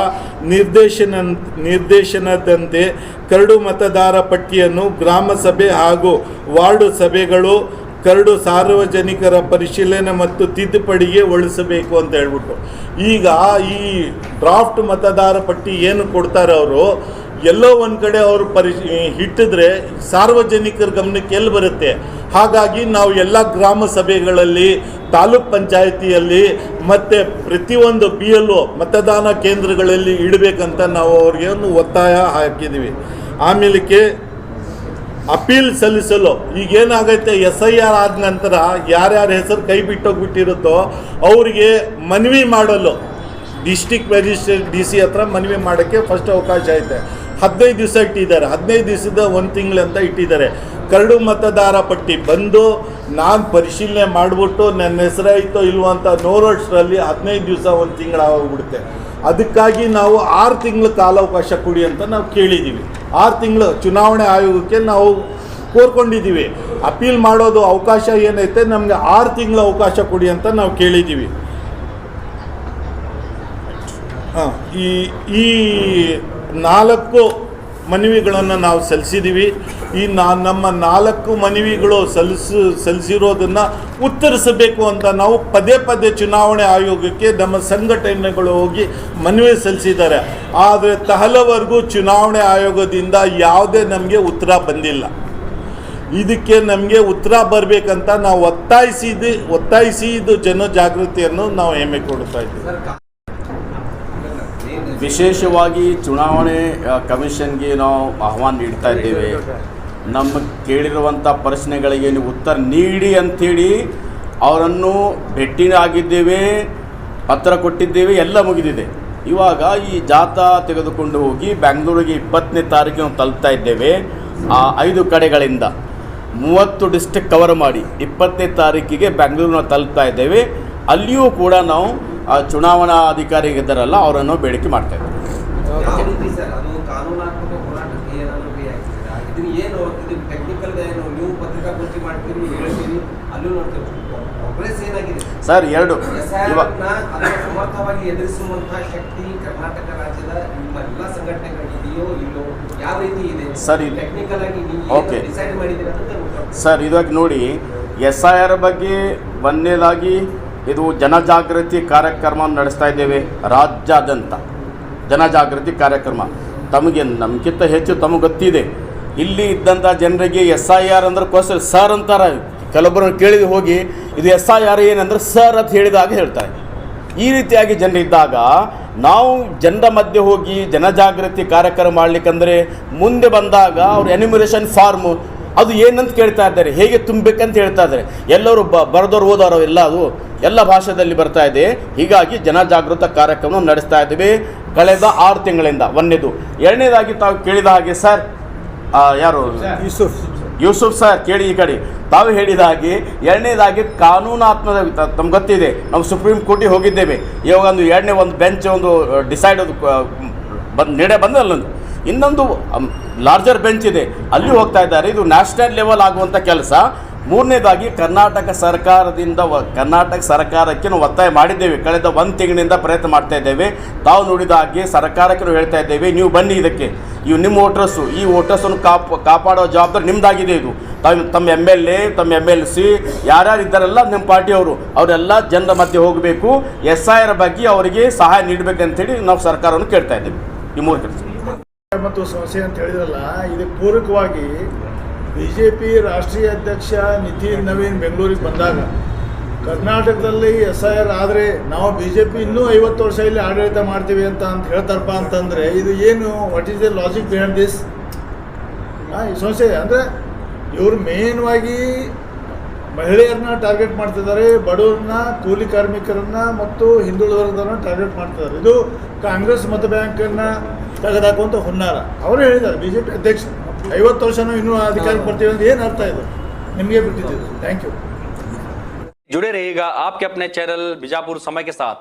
ನಿರ್ದೇಶನದಂತೆ ಕರಡು ಮತದಾರ ಪಟ್ಟಿಯನ್ನು ಗ್ರಾಮ ಸಭೆ ಹಾಗೂ ವಾರ್ಡು ಸಭೆಗಳು ಕರಡು ಸಾರ್ವಜನಿಕರ ಪರಿಶೀಲನೆ ಮತ್ತು ತಿದ್ದುಪಡಿಗೆ ಒಳಿಸಬೇಕು ಅಂತ ಹೇಳ್ಬಿಟ್ಟು, ಈಗ ಈ ಡ್ರಾಫ್ಟ್ ಮತದಾರ ಪಟ್ಟಿ ಏನು ಕೊಡ್ತಾರೆ ಅವರು, ಎಲ್ಲೋ ಒಂದು ಕಡೆ ಅವರು ಇಟ್ಟಿದ್ರೆ ಸಾರ್ವಜನಿಕರ ಗಮನಕ್ಕೆ ಎಲ್ಲಿ ಬರುತ್ತೆ. ಹಾಗಾಗಿ ನಾವು ಎಲ್ಲ ಗ್ರಾಮ ಸಭೆಗಳಲ್ಲಿ, ತಾಲೂಕ್ ಪಂಚಾಯಿತಿಯಲ್ಲಿ ಮತ್ತು ಪ್ರತಿಯೊಂದು BLO ಮತದಾನ ಕೇಂದ್ರಗಳಲ್ಲಿ ಇಡಬೇಕಂತ ನಾವು ಅವ್ರಿಗೆ ಒಂದು ಒತ್ತಾಯ ಹಾಕಿದ್ದೀವಿ. ಆಮೇಲೆ ಅಪೀಲ್ ಸಲ್ಲಿಸಲು ಈಗೇನಾಗೈತೆ, SIR ಆದ ನಂತರ ಯಾರ್ಯಾರ ಹೆಸರು ಕೈ ಬಿಟ್ಟೋಗ್ಬಿಟ್ಟಿರುತ್ತೋ ಅವರಿಗೆ ಮನವಿ ಮಾಡಲು ಡಿಸ್ಟಿಕ್ ಮ್ಯಾಜಿಸ್ಟ್ರೇಟ್ DC ಹತ್ರ ಮನವಿ ಮಾಡೋಕ್ಕೆ ಫಸ್ಟ್ ಅವಕಾಶ ಐತೆ. 15 ದಿವಸ ಇಟ್ಟಿದ್ದಾರೆ, 15 ದಿವಸದ 1 ತಿಂಗಳು ಅಂತ ಇಟ್ಟಿದ್ದಾರೆ. ಕರಡು ಮತದಾರ ಪಟ್ಟಿ ಬಂದು ನಾನು ಪರಿಶೀಲನೆ ಮಾಡಿಬಿಟ್ಟು ನನ್ನ ಹೆಸರಾಯಿತೋ ಇಲ್ವೋ ಅಂತ ನೋಡೋಷ್ಟರಲ್ಲಿ 15 ದಿವಸ 1 ತಿಂಗಳಾಗೋಗ್ಬಿಡುತ್ತೆ. ಅದಕ್ಕಾಗಿ ನಾವು 6 ತಿಂಗಳ ಕಾಲಾವಕಾಶ ಕೊಡಿ ಅಂತ ನಾವು ಕೇಳಿದ್ದೀವಿ. 6 ತಿಂಗಳು ಚುನಾವಣೆ ಆಯೋಗಕ್ಕೆ ನಾವು ಕೋರ್ಕೊಂಡಿದ್ದೀವಿ. ಅಪೀಲ್ ಮಾಡೋದು ಅವಕಾಶ ಏನೈತೆ ನಮಗೆ 6 ತಿಂಗಳ ಅವಕಾಶ ಕೊಡಿ ಅಂತ ನಾವು ಕೇಳಿದ್ದೀವಿ. ಈ 4 ಮನವಿಗಳನ್ನು ನಾವು ಸಲ್ಲಿಸಿದ್ದೀವಿ. ಈ ನಮ್ಮ 4 ಮನವಿಗಳು ಸಲ್ಲಿಸಿರೋದನ್ನು ಉತ್ತರಿಸಬೇಕು ಅಂತ ನಾವು ಪದೇ ಪದೇ ಚುನಾವಣೆ ಆಯೋಗಕ್ಕೆ ನಮ್ಮ ಸಂಘಟನೆಗಳು ಹೋಗಿ ಮನವಿ ಸಲ್ಲಿಸಿದ್ದಾರೆ. ಆದರೆ ತಹಲವರೆಗೂ ಚುನಾವಣೆ ಆಯೋಗದಿಂದ ಯಾವುದೇ ನಮಗೆ ಉತ್ತರ ಬಂದಿಲ್ಲ. ಇದಕ್ಕೆ ನಮಗೆ ಉತ್ತರ ಬರಬೇಕಂತ ನಾವು ಒತ್ತಾಯಿಸಿ ಇದು ಜನಜಾಗೃತಿಯನ್ನು ನಾವು ಹೆಮ್ಮೆ ಕೊಡ್ತಾ ಇದ್ದೀವಿ. ವಿಶೇಷವಾಗಿ ಚುನಾವಣೆ ಕಮಿಷನ್ಗೆ ನಾವು ಆಹ್ವಾನ ನೀಡ್ತಾ ಇದ್ದೇವೆ. ನಮ್ಮ ಕೇಳಿರುವಂಥ ಪ್ರಶ್ನೆಗಳಿಗೆ ನೀವು ಉತ್ತರ ನೀಡಿ ಅಂಥೇಳಿ ಅವರನ್ನು ಭೇಟಿಯಾಗಿದ್ದೇವೆ, ಪತ್ರ ಕೊಟ್ಟಿದ್ದೇವೆ, ಎಲ್ಲ ಮುಗಿದಿದೆ. ಇವಾಗ ಈ ಜಾಥಾ ತೆಗೆದುಕೊಂಡು ಹೋಗಿ ಬೆಂಗಳೂರಿಗೆ 20ನೇ ತಾರೀಕು ನಾವು ತಲುಪ್ತಾ ಇದ್ದೇವೆ. ಆ 5 ಕಡೆಗಳಿಂದ 30 ಡಿಸ್ಟ್ರಿಕ್ಟ್ ಕವರ್ ಮಾಡಿ 20ನೇ ತಾರೀಕಿಗೆ ಬೆಂಗಳೂರು ನಾವು ತಲುಪ್ತಾ ಇದ್ದೇವೆ. ಅಲ್ಲಿಯೂ ಕೂಡ ನಾವು ಚುನಾವಣಾ ಅಧಿಕಾರಿಗಳಿದ್ದಾರಲ್ಲ ಅವರನ್ನು ಬೇಡಿಕೆ ಮಾಡ್ತಾ ಇದ್ದಾರೆ. ಸರ್ 2 ಸರ್ ಓಕೆ ಸರ್, ಇದಾಗ ನೋಡಿ SIR ಬಗ್ಗೆ ಒಂದನೇದಾಗಿ ಇದು ಜನಜಾಗೃತಿ ಕಾರ್ಯಕ್ರಮ ನಡೆಸ್ತಾ ಇದ್ದೇವೆ. ರಾಜ್ಯಾದ್ಯಂತ ಜನಜಾಗೃತಿ ಕಾರ್ಯಕ್ರಮ ತಮಗೆ ನಮಗಿಂತ ಹೆಚ್ಚು ತಮಗೆ ಗೊತ್ತಿದೆ. ಇಲ್ಲಿ ಇದ್ದಂಥ ಜನರಿಗೆ SIR ಅಂದ್ರೆ ಕ್ವಶನ್ ಸರ್ ಅಂತಾರೆ. ಕೆಲವೊಬ್ಬರನ್ನು ಕೇಳಿದ ಹೋಗಿ ಇದು SIR ಏನಂದ್ರೆ ಸರ್ ಅಂತ ಹೇಳಿದಾಗ ಹೇಳ್ತಾರೆ. ಈ ರೀತಿಯಾಗಿ ಜನರಿದ್ದಾಗ ನಾವು ಜನರ ಮಧ್ಯೆ ಹೋಗಿ ಜನಜಾಗೃತಿ ಕಾರ್ಯಕ್ರಮ ಮಾಡಲಿಕ್ಕಂದ್ರೆ ಮುಂದೆ ಬಂದಾಗ ಅವ್ರು ಎನ್ಯುಮರೇಷನ್ ಫಾರ್ಮು ಅದು ಏನಂತ ಕೇಳ್ತಾ ಇದ್ದಾರೆ, ಹೇಗೆ ತುಂಬಬೇಕಂತ ಹೇಳ್ತಾ ಇದ್ದಾರೆ. ಎಲ್ಲರೂ ಬರೆದವ್ರು ಓದೋರು ಎಲ್ಲ ಅದು ಎಲ್ಲ ಭಾಷೆಯಲ್ಲಿ ಬರ್ತಾ ಇದೆ. ಹೀಗಾಗಿ ಜನಜಾಗೃತ ಕಾರ್ಯಕ್ರಮ ನಡೆಸ್ತಾ ಇದ್ದೀವಿ ಕಳೆದ 6 ತಿಂಗಳಿಂದ. ಒಂದನೇದು. ಎರಡನೇದಾಗಿ ತಾವು ಕೇಳಿದ ಹಾಗೆ ಸರ್, ಯಾರು ಯೂಸುಫ್ ಸರ್ ಕೇಳಿ ಈ ಕಡೆ ತಾವು ಹೇಳಿದ ಹಾಗೆ, ಎರಡನೇದಾಗಿ ಕಾನೂನಾತ್ಮಕ ನಮ್ಗೆ ಗೊತ್ತಿದೆ, ನಾವು ಸುಪ್ರೀಂ ಕೋರ್ಟಿಗೆ ಹೋಗಿದ್ದೇವೆ. ಇವಾಗ ಒಂದು ಬೆಂಚ್ ಒಂದು ಡಿಸೈಡ್ ಬಂದಲ್ಲ, ಇನ್ನೊಂದು ಲಾರ್ಜರ್ ಬೆಂಚ್ ಇದೆ, ಅಲ್ಲಿ ಹೋಗ್ತಾ ಇದ್ದಾರೆ. ಇದು ನ್ಯಾಷನಲ್ ಲೆವೆಲ್ ಆಗುವಂಥ ಕೆಲಸ. ಮೂರನೇದಾಗಿ ಕರ್ನಾಟಕ ಸರ್ಕಾರಕ್ಕೆ ನಾವು ಒತ್ತಾಯ ಮಾಡಿದ್ದೇವೆ. ಕಳೆದ 1 ತಿಂಗಳಿಂದ ಪ್ರಯತ್ನ ಮಾಡ್ತಾ ಇದ್ದೇವೆ. ತಾವು ನೋಡಿದ ಹಾಗೆ ಸರ್ಕಾರಕ್ಕೆ ನಾವು ಹೇಳ್ತಾ ಇದ್ದೇವೆ, ನೀವು ಬನ್ನಿ ಇದಕ್ಕೆ, ಇವು ನಿಮ್ಮ ವೋಟರ್ಸು, ಈ ವೋಟರ್ಸನ್ನು ಕಾಪಾಡೋ ಜವಾಬ್ದಾರಿ ನಿಮ್ಮದಾಗಿದೆ. ಇದು ತಮ್ಮ MLA, ತಮ್ಮ MLC ಯಾರ್ಯಾರು ಇದ್ದಾರಲ್ಲ ನಿಮ್ಮ ಪಾರ್ಟಿಯವರು, ಅವರೆಲ್ಲ ಜನರ ಮಧ್ಯೆ ಹೋಗಬೇಕು, SIR ಬಗ್ಗೆ ಅವರಿಗೆ ಸಹಾಯ ನೀಡಬೇಕಂತೇಳಿ ನಾವು ಸರ್ಕಾರವನ್ನು ಕೇಳ್ತಾ ಇದ್ದೇವೆ. ಈ 3 ಕೆಲಸ ಮತ್ತು ಸಮಸ್ಯೆ ಅಂತ ಹೇಳಿದ್ರಲ್ಲ, ಇದಕ್ಕೆ ಪೂರಕವಾಗಿ BJP ರಾಷ್ಟ್ರೀಯ ಅಧ್ಯಕ್ಷ ನಿತಿನ್ ನವೀನ್ ಬೆಂಗಳೂರಿಗೆ ಬಂದಾಗ ಕರ್ನಾಟಕದಲ್ಲಿ SIR ಆದರೆ ನಾವು BJP ಇನ್ನೂ 50 ವರ್ಷ ಇಲ್ಲಿ ಆಡಳಿತ ಮಾಡ್ತೀವಿ ಅಂತ ಹೇಳ್ತಾರಪ್ಪ ಅಂತಂದರೆ, ಇದು ಏನು, what is the logic behind this? ಈ ಸಮಸ್ಯೆ ಅಂದರೆ ಇವರು ಮೇನ್ವಾಗಿ ಮಹಿಳೆಯರನ್ನ ಟಾರ್ಗೆಟ್ ಮಾಡ್ತಿದ್ದಾರೆ, ಬಡವ್ರನ್ನ, ಕೂಲಿ ಕಾರ್ಮಿಕರನ್ನ ಮತ್ತು ಹಿಂದುಳಿದ ವರ್ಗದವ್ರನ್ನ ಟಾರ್ಗೆಟ್ ಮಾಡ್ತಿದ್ದಾರೆ. ಇದು ಕಾಂಗ್ರೆಸ್ ಮತ ಬ್ಯಾಂಕನ್ನು ತೆಗೆದಾಕುವಂಥ ಹುನ್ನಾರ. ಅವರು ಹೇಳಿದ್ದಾರೆ, BJP ಅಧ್ಯಕ್ಷ 50 ವರ್ಷನೂ ಇನ್ನೂ ಅಧಿಕಾರಕ್ಕೆ ಬರ್ತೀವಿ ಅಂತ ಏನು ಅರ್ಥ ಇದು? ನಿಮಗೆ ಬಿಟ್ಟಿದ್ದೀವಿ. Thank you. जुड़े रहिएगा आपके अपने चैनल बीजापुर समय के साथ।